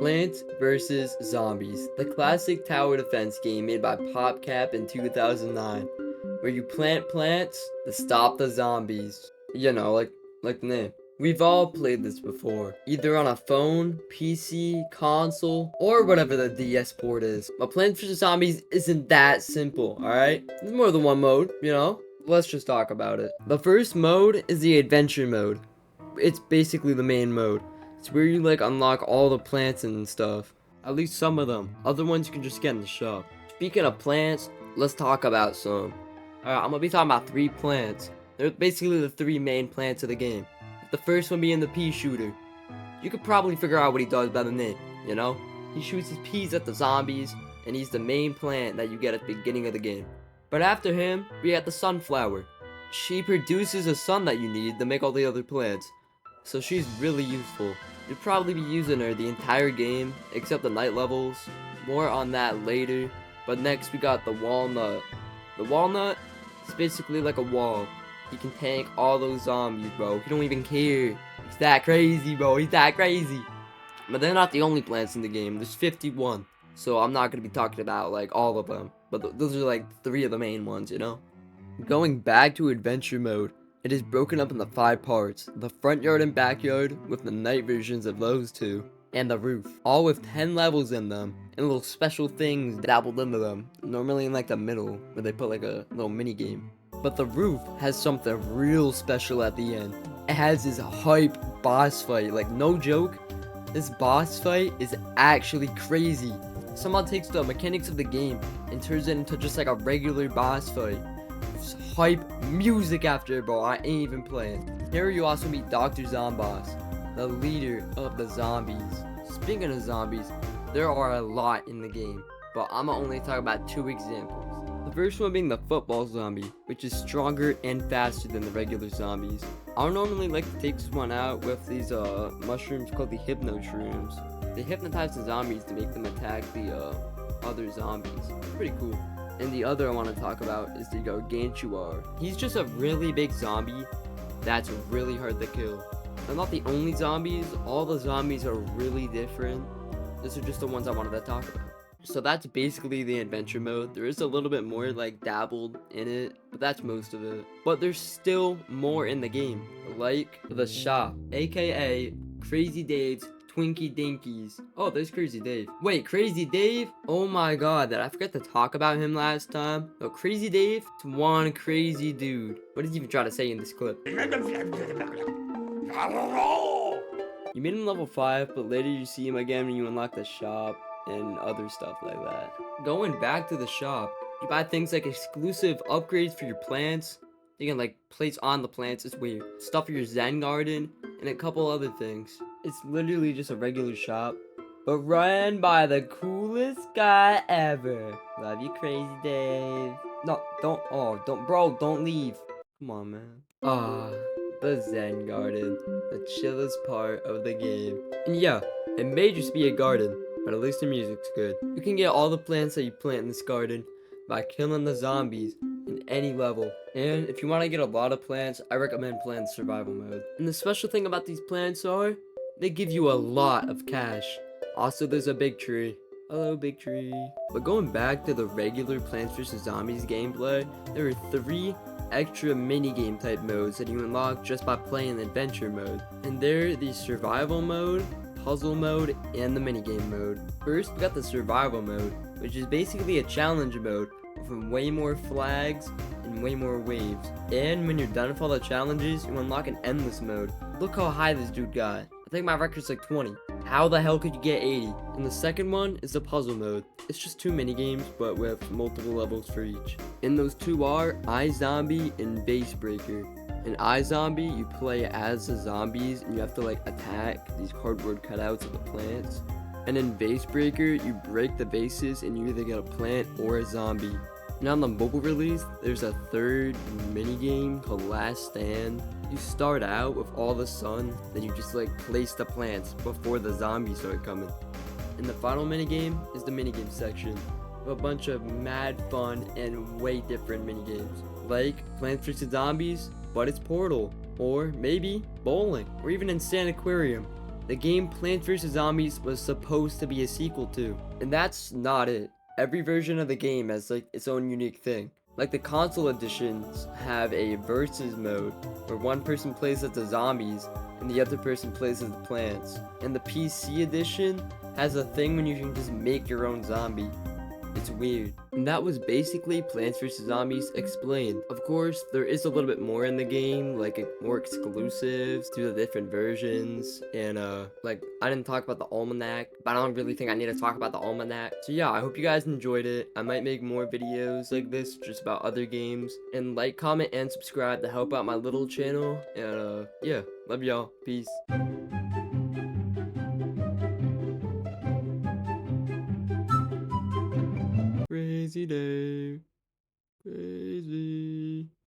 Plants vs. Zombies, the classic tower defense game made by Popcap in 2009, where you plant plants to stop the zombies. You know, like the name. We've all played this before, either on a phone, PC, console, or whatever the DS port is. But Plants vs. Zombies isn't that simple, alright? There's more than one mode, you know? Let's just talk about it. The first mode is the adventure mode. It's basically the main mode. It's where you like unlock all the plants and stuff. At least some of them. Other ones you can just get in the shop. Speaking of plants, let's talk about some. Alright, I'm gonna be talking about 3 plants. They're basically the 3 main plants of the game. The first one being the pea shooter. You could probably figure out what he does by the name, you know? He shoots his peas at the zombies, and he's the main plant that you get at the beginning of the game. But after him, we got the sunflower. She produces a sun that you need to make all the other plants. So she's really useful. You'll probably be using her the entire game, except the night levels. More on that later. But next we got the walnut. The walnut is basically like a wall. He can tank all those zombies, bro. He don't even care. He's that crazy, bro. He's that crazy. But they're not the only plants in the game. There's 51. So I'm not going to be talking about like all of them. But those are like 3 of the main ones, you know? Going back to adventure mode. It is broken up into 5 parts, the front yard and backyard with the night versions of those 2, and the roof, all with 10 levels in them, and little special things dabbled into them, normally in like the middle, where they put like a little mini game. But the roof has something real special at the end. It has this hype boss fight, like no joke, this boss fight is actually crazy. Someone takes the mechanics of the game and turns it into just like a regular boss fight. Hype music after it, bro. I ain't even playing. Here you also meet Dr. Zomboss, the leader of the zombies. Speaking of zombies, there are a lot in the game, but I'ma only talk about 2 examples. The first one being the football zombie, which is stronger and faster than the regular zombies. I normally like to take this one out with these mushrooms called the hypno shrooms. They hypnotize the zombies to make them attack the other zombies. Pretty cool. And the other I want to talk about is the Gargantuar. He's just a really big zombie that's really hard to kill. They're not the only zombies. All the zombies are really different. These are just the ones I wanted to talk about. So that's basically the adventure mode. There is a little bit more like dabbled in it, but that's most of it. But there's still more in the game, like the shop, aka Crazy Dave's Twinkie Dinkies. Oh, there's Crazy Dave. Wait, Crazy Dave? Oh my god, did I forget to talk about him last time? No, Crazy Dave is one crazy dude. What did he even try to say in this clip? You made him level 5, but later you see him again when you unlock the shop and other stuff like that. Going back to the shop, you buy things like exclusive upgrades for your plants. You can like place on the plants, it's weird. Stuff for your Zen Garden, and a couple other things. It's literally just a regular shop, but run by the coolest guy ever. Love you, Crazy Dave. No, don't leave. Come on, man. The Zen Garden, the chillest part of the game. And yeah, it may just be a garden, but at least the music's good. You can get all the plants that you plant in this garden by killing the zombies in any level. And if you want to get a lot of plants, I recommend playing survival mode. And the special thing about these plants are, they give you a lot of cash. Also, there's a big tree. Hello, big tree. But going back to the regular Plants vs. Zombies gameplay, there are 3 extra minigame type modes that you unlock just by playing adventure mode. And they're the survival mode, puzzle mode, and the minigame mode. First, we got the survival mode, which is basically a challenge mode with way more flags and way more waves. And when you're done with all the challenges, you unlock an endless mode. Look how high this dude got. I think my record's like 20. How the hell could you get 80? And the second one is the puzzle mode. It's just 2 minigames, but with multiple levels for each. And those 2 are iZombie and Base Breaker. In iZombie, you play as the zombies, and you have to like attack these cardboard cutouts of the plants. And in Base Breaker, you break the bases, and you either get a plant or a zombie. And on the mobile release, there's a 3rd minigame called Last Stand. You start out with all the sun, then you just like place the plants before the zombies start coming. And the final minigame is the minigame section, with a bunch of mad fun and way different minigames. Like Plants vs. Zombies, but it's Portal, or maybe bowling, or even Insane Aquarium. the game Plants vs. Zombies was supposed to be a sequel to. And that's not it. Every version of the game has like its own unique thing. Like the console editions have a versus mode where one person plays as the zombies and the other person plays as the plants. And the PC edition has a thing when you can just make your own zombie. It's weird. And that was basically Plants vs. Zombies explained. Of course, there is a little bit more in the game, like more exclusives to the different versions. And like I didn't talk about the almanac, but I don't really think I need to talk about the almanac. So yeah, I hope you guys enjoyed it. I might make more videos like this just about other games. And like, comment, and subscribe to help out my little channel. And yeah, love y'all. Peace. Crazy day. Crazy.